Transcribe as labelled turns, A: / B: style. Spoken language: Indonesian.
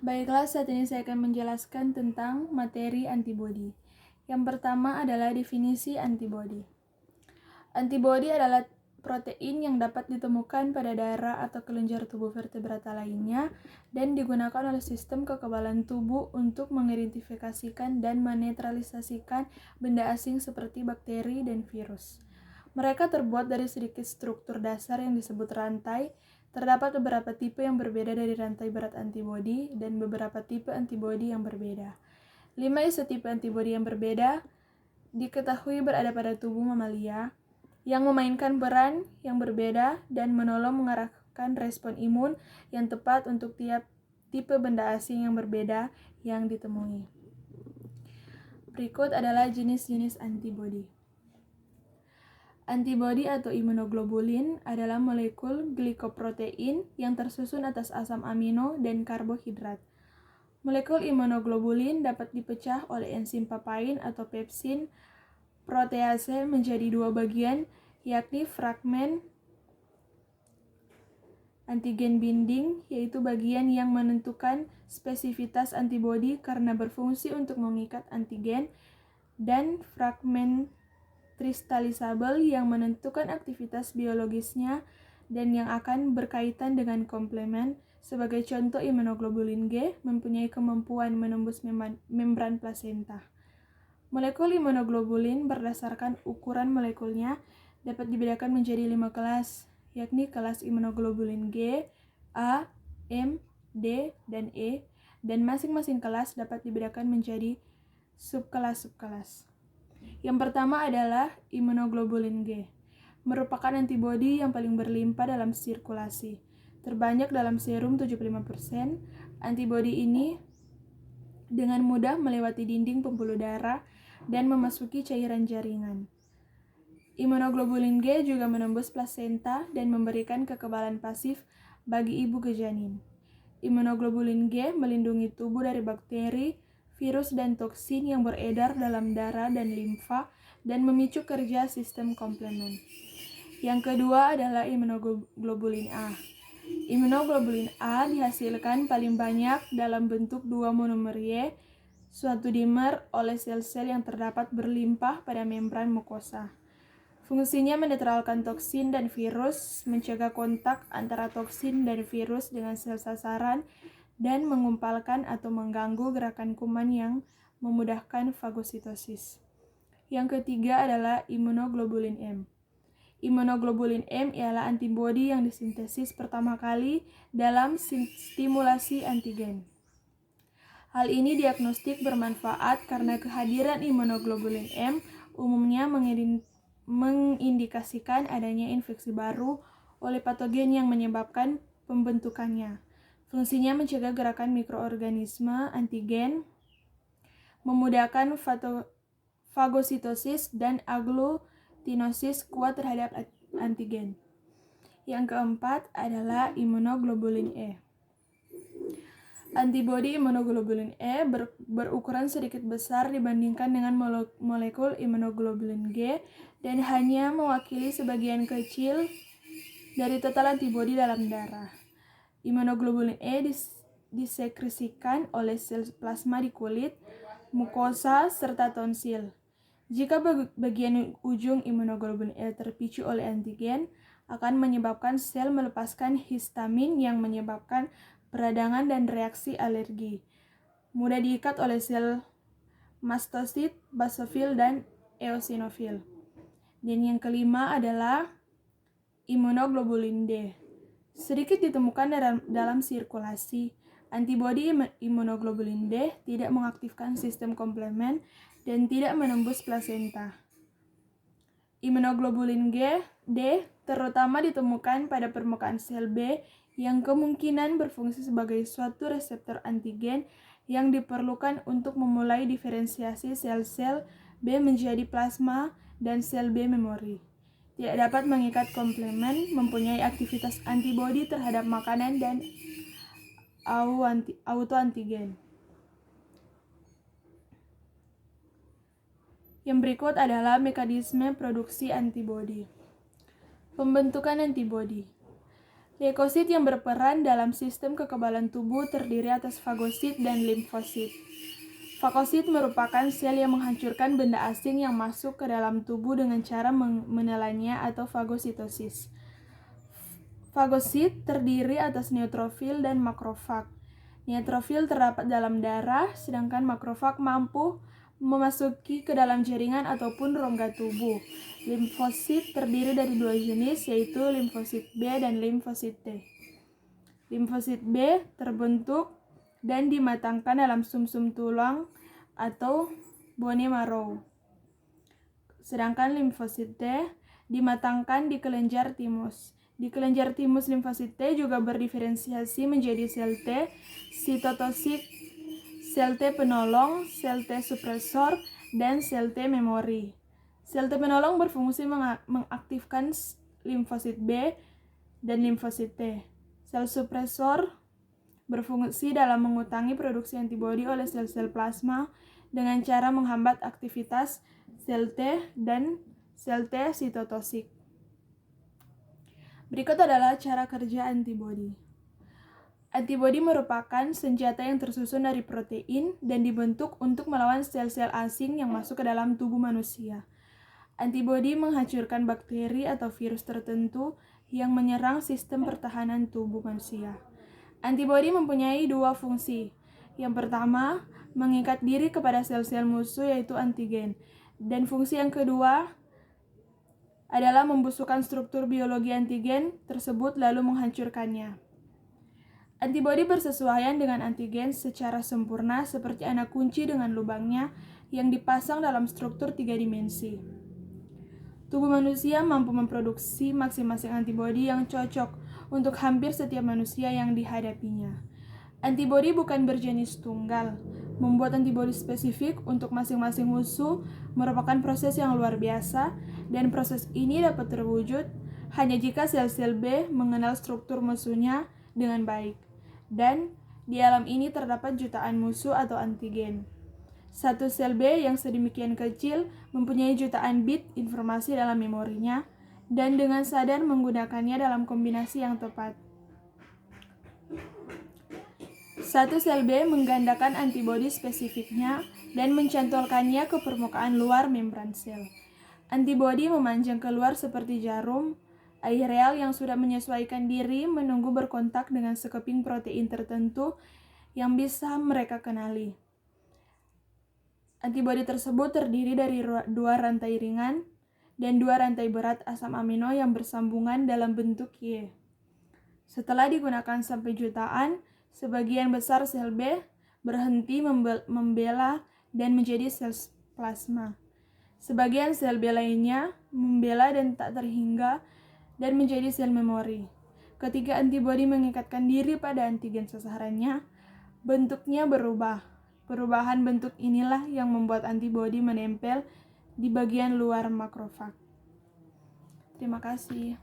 A: Baiklah, saat ini saya akan menjelaskan tentang materi antibodi. Yang pertama adalah definisi antibodi. Antibodi adalah protein yang dapat ditemukan pada darah atau kelenjar tubuh vertebrata lainnya dan digunakan oleh sistem kekebalan tubuh untuk mengidentifikasikan dan menetralisasikan benda asing seperti bakteri dan virus. Mereka terbuat dari sedikit struktur dasar yang disebut rantai. Terdapat beberapa tipe yang berbeda dari rantai berat antibodi dan beberapa tipe antibodi yang berbeda. 5 isotipe antibodi yang berbeda diketahui berada pada tubuh mamalia yang memainkan peran yang berbeda dan menolong mengarahkan respon imun yang tepat untuk tiap tipe benda asing yang berbeda yang ditemui. Berikut adalah jenis-jenis antibodi. Antibodi atau imunoglobulin adalah molekul glikoprotein yang tersusun atas asam amino dan karbohidrat. Molekul imunoglobulin dapat dipecah oleh enzim papain atau pepsin protease menjadi dua bagian, yakni fragmen antigen binding, yaitu bagian yang menentukan spesifitas antibodi karena berfungsi untuk mengikat antigen, dan fragmen kristalisabel yang menentukan aktivitas biologisnya dan yang akan berkaitan dengan komplemen. Sebagai contoh, imunoglobulin G mempunyai kemampuan menembus membran plasenta. Molekul imunoglobulin berdasarkan ukuran molekulnya dapat dibedakan menjadi 5 kelas, yakni kelas imunoglobulin G, A, M, D, dan E, dan masing-masing kelas dapat dibedakan menjadi subkelas-subkelas. Yang pertama adalah imunoglobulin G, merupakan antibodi yang paling berlimpah dalam sirkulasi. Terbanyak dalam serum 75%, antibodi ini dengan mudah melewati dinding pembuluh darah dan memasuki cairan jaringan. Imunoglobulin G juga menembus plasenta dan memberikan kekebalan pasif bagi ibu ke janin. Imunoglobulin G melindungi tubuh dari bakteri, virus, dan toksin yang beredar dalam darah dan limfa dan memicu kerja sistem komplemen. Yang kedua adalah imunoglobulin A. Imunoglobulin A dihasilkan paling banyak dalam bentuk 2 monomer Y, suatu dimer oleh sel-sel yang terdapat berlimpah pada membran mukosa. Fungsinya menetralkan toksin dan virus, mencegah kontak antara toksin dan virus dengan sel sasaran, dan mengumpalkan atau mengganggu gerakan kuman yang memudahkan fagositosis. Yang ketiga adalah imunoglobulin M. Imunoglobulin M ialah antibodi yang disintesis pertama kali dalam stimulasi antigen. Hal ini diagnostik bermanfaat karena kehadiran imunoglobulin M umumnya mengindikasikan adanya infeksi baru oleh patogen yang menyebabkan pembentukannya. Fungsinya mencegah gerakan mikroorganisme antigen, memudahkan fagositosis dan agglutinosis kuat terhadap antigen. Yang keempat adalah imunoglobulin E. Antibodi imunoglobulin E berukuran sedikit besar dibandingkan dengan molekul imunoglobulin G dan hanya mewakili sebagian kecil dari total antibodi dalam darah. Imunoglobulin E disekresikan oleh sel plasma di kulit, mukosa, serta tonsil. Jika bagian ujung imunoglobulin E terpicu oleh antigen, akan menyebabkan sel melepaskan histamin yang menyebabkan peradangan dan reaksi alergi. Mudah diikat oleh sel mastosit, basofil, dan eosinofil. Dan yang kelima adalah imunoglobulin D. Sedikit ditemukan dalam sirkulasi. Antibodi imunoglobulin D tidak mengaktifkan sistem komplemen dan tidak menembus plasenta. Imunoglobulin D terutama ditemukan pada permukaan sel B yang kemungkinan berfungsi sebagai suatu reseptor antigen yang diperlukan untuk memulai diferensiasi sel-sel B menjadi plasma dan sel B memori. Tidak dapat mengikat komplemen, mempunyai aktivitas antibodi terhadap makanan dan autoantigen. Yang berikut adalah mekanisme produksi antibodi. Pembentukan antibodi. Leukosit yang berperan dalam sistem kekebalan tubuh terdiri atas fagosit dan limfosit. Fagosit merupakan sel yang menghancurkan benda asing yang masuk ke dalam tubuh dengan cara menelannya atau fagositosis. Fagosit terdiri atas neutrofil dan makrofag. Neutrofil terdapat dalam darah, sedangkan makrofag mampu memasuki ke dalam jaringan ataupun rongga tubuh. Limfosit terdiri dari dua jenis, yaitu limfosit B dan limfosit T. Limfosit B terbentuk dan dimatangkan dalam sumsum tulang atau bone marrow. Sedangkan limfosit T dimatangkan di kelenjar timus. Di kelenjar timus limfosit T juga berdiferensiasi menjadi sel T sitotosik, sel T penolong, sel T supresor, dan sel T memori. Sel T penolong berfungsi mengaktifkan limfosit B dan limfosit T. Sel supresor berfungsi dalam mengurangi produksi antibodi oleh sel-sel plasma dengan cara menghambat aktivitas sel T dan sel T sitotosik. Berikut adalah cara kerja antibodi. Antibodi merupakan senjata yang tersusun dari protein dan dibentuk untuk melawan sel-sel asing yang masuk ke dalam tubuh manusia. Antibodi menghancurkan bakteri atau virus tertentu yang menyerang sistem pertahanan tubuh manusia. Antibodi mempunyai dua fungsi. Yang pertama, mengikat diri kepada sel-sel musuh yaitu antigen. Dan fungsi yang kedua adalah membusukkan struktur biologi antigen tersebut lalu menghancurkannya. Antibodi bersesuaian dengan antigen secara sempurna seperti anak kunci dengan lubangnya yang dipasang dalam struktur 3 dimensi. Tubuh manusia mampu memproduksi masing-masing antibodi yang cocok untuk hampir setiap manusia yang dihadapinya. Antibodi bukan berjenis tunggal. Membuat antibodi spesifik untuk masing-masing musuh merupakan proses yang luar biasa, dan proses ini dapat terwujud hanya jika sel-sel B mengenal struktur musuhnya dengan baik. Dan di alam ini terdapat jutaan musuh atau antigen. Satu sel B yang sedemikian kecil mempunyai jutaan bit informasi dalam memorinya, dan dengan sadar menggunakannya dalam kombinasi yang tepat. Satu sel B menggandakan antibodi spesifiknya dan mencantolkannya ke permukaan luar membran sel. Antibodi memanjang keluar seperti jarum, areal yang sudah menyesuaikan diri menunggu berkontak dengan sekeping protein tertentu yang bisa mereka kenali. Antibodi tersebut terdiri dari dua rantai ringan dan dua rantai berat asam amino yang bersambungan dalam bentuk Y. Setelah digunakan sampai jutaan, sebagian besar sel B berhenti membela dan menjadi sel plasma. Sebagian sel B lainnya membela dan tak terhingga dan menjadi sel memori. Ketika antibodi mengikatkan diri pada antigen sasarannya, bentuknya berubah. Perubahan bentuk inilah yang membuat antibodi menempel di bagian luar makrofag. Terima kasih.